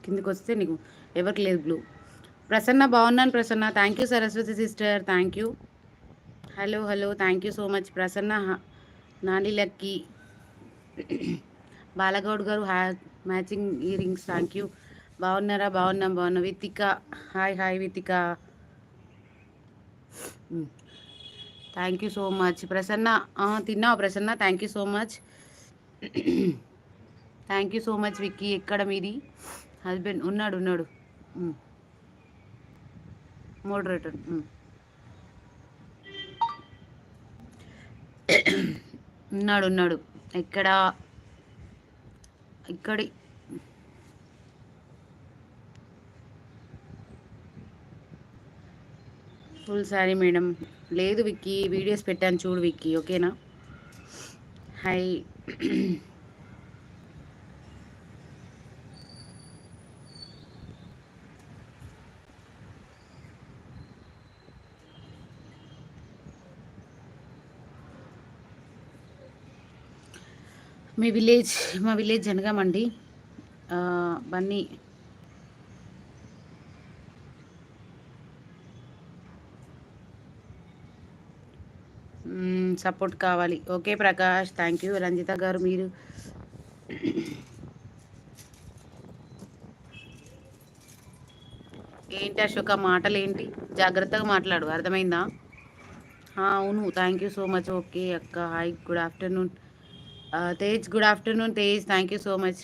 కిందికి వస్తే నీకు ఎవరికి లేదు బ్లూ. ప్రసన్న బాగున్నాను Prasanna. Thank you Saraswati sister, thank you. Hello hello, thank you so much Prasanna. Nani Lucky Balagoud గారు matching earrings, thank you. బాగున్నారా? బాగున్నా. Vithika, hi hi Vithika, thank you so much Prasanna. తిన్నావా Prasanna? Thank you so much. Thank you so much Vicky. ఎక్కడ మీది husband? ఉన్నాడు moderator. ఉన్నాడు ఎక్కడ? ఇక్కడి ఫుల్ శారీ మేడం. లేదు విక్కీ, వీడియోస్ పెట్టాను చూడు విక్కీ, ఓకేనా? హాయ్. మా విలేజ్ జనగామండి. బన్నీ సపోర్ట్ కావాలి. Okay Prakash, thank you. Ranjitha గారు మీరు ఏంటి అశోక మాటలు ఏంటి? జాగ్రత్తగా మాట్లాడు, అర్థమైందా? అవును, thank you so much. Okay అక్క, hi, good afternoon. Tej, good afternoon Tej, thank you so much.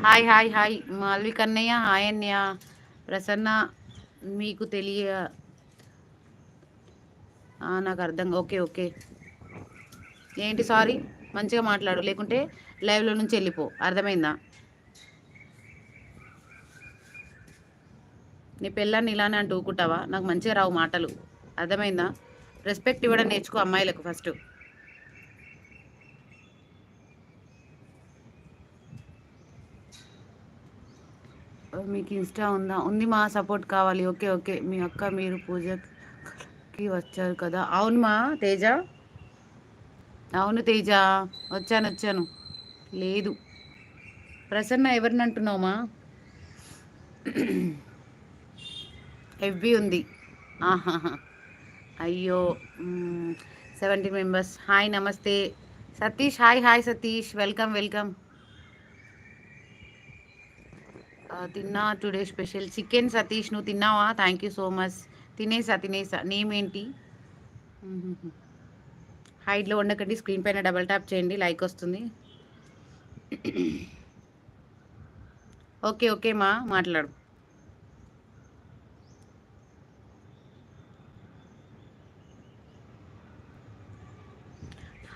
Hi hi hi Malvi Kannayya, hi Anya. Prasanna మీకు నాకు అర్థం. ఓకే ఏంటి? సారీ, మంచిగా మాట్లాడు, లేకుంటే లైవ్లో నుంచి వెళ్ళిపో, అర్థమైందా? నీ పిల్లాన్ని ఇలానే అంటూ ఊకుంటావా? నాకు మంచిగా రావు మాటలు, అర్థమైందా? రెస్పెక్ట్ ఇవ్వడం నేర్చుకో అమ్మాయిలకు ఫస్ట్. మీకు ఇన్స్టా ఉందా? ఉంది మా, సపోర్ట్ కావాలి. ఓకే మీ అక్క మీరు పూజకి వచ్చారు కదా? అవును మా తేజ, అవును తేజ, వచ్చాను. లేదు ప్రసన్న, ఎవరిని అంటున్నావు మా? ఎవ్వి ఉంది. ఆహాహా, అయ్యో. 70 మెంబర్స్. హాయ్, నమస్తే సతీష్. Hi Satish, welcome. తిన్నా, టుడే స్పెషల్ చికెన్. సతీష్, నువ్వు తిన్నావా? Thank you so much. తినేసా. నేమ్ ఏంటి? హైట్లో ఉండకండి, స్క్రీన్ పైన డబల్ ట్యాప్ చేయండి, లైక్ వస్తుంది. ఓకే మా, మాట్లాడు.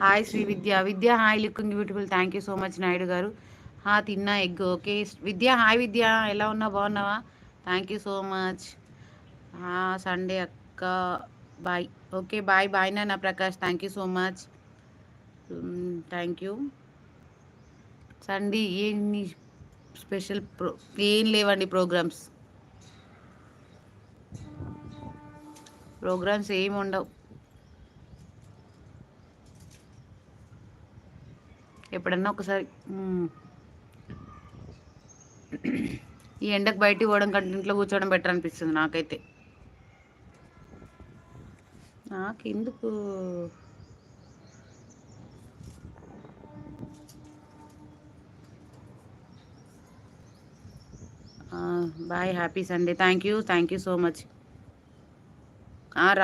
Hi Sri Vidya, hi, looking beautiful, thank you so much Naidu గారు. తిన్నా egg. Okay Vidya, hi Vidya, ఎలా ఉన్నావు? బాగున్నావా? Thank you so much. Sunday అక్క, బాయ్. ఓకే బాయ్ నాన్న Prakash, thank you so much. Thank you. Sunday ఏంటి స్పెషల్? ఏం లేవండి ప్రోగ్రామ్స్ ఏమి ఉండవు. ఎప్పుడన్నా ఒకసారి. ఈ ఎండకు బయటికి పోవడం కంటే ఇంట్లో కూర్చోవడం బెటర్ అనిపిస్తుంది నాకైతే. నాకెందుకు? Bye, happy Sunday. Thank you so much.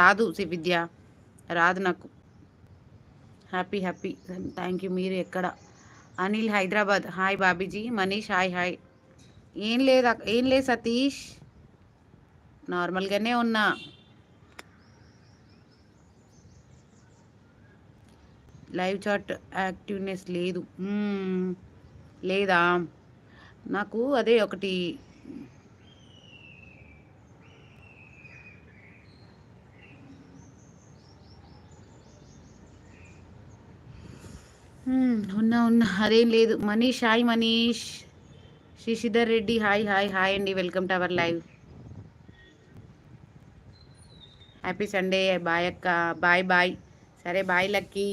రాదు విద్య, రాదు నాకు. Happy thank you. మీరు ఎక్కడ? అనిల్, హైదరాబాద్. హాయ్ బాబీజీ. మనీష్, హాయ్. ఏం లేదు సతీష్, నార్మల్గానే ఉన్నా. లైవ్ చాట్ యాక్టివ్నెస్ లేదు. లేదా? నాకు అదే ఒకటి. ఉన్నా అదేం లేదు. మనీష్ శశిధర్ రెడ్డి, హాయ్ అండి, welcome to our live. Happy Sunday. Bye అక్క, బాయ్. సరే బాయ్ లక్కీ.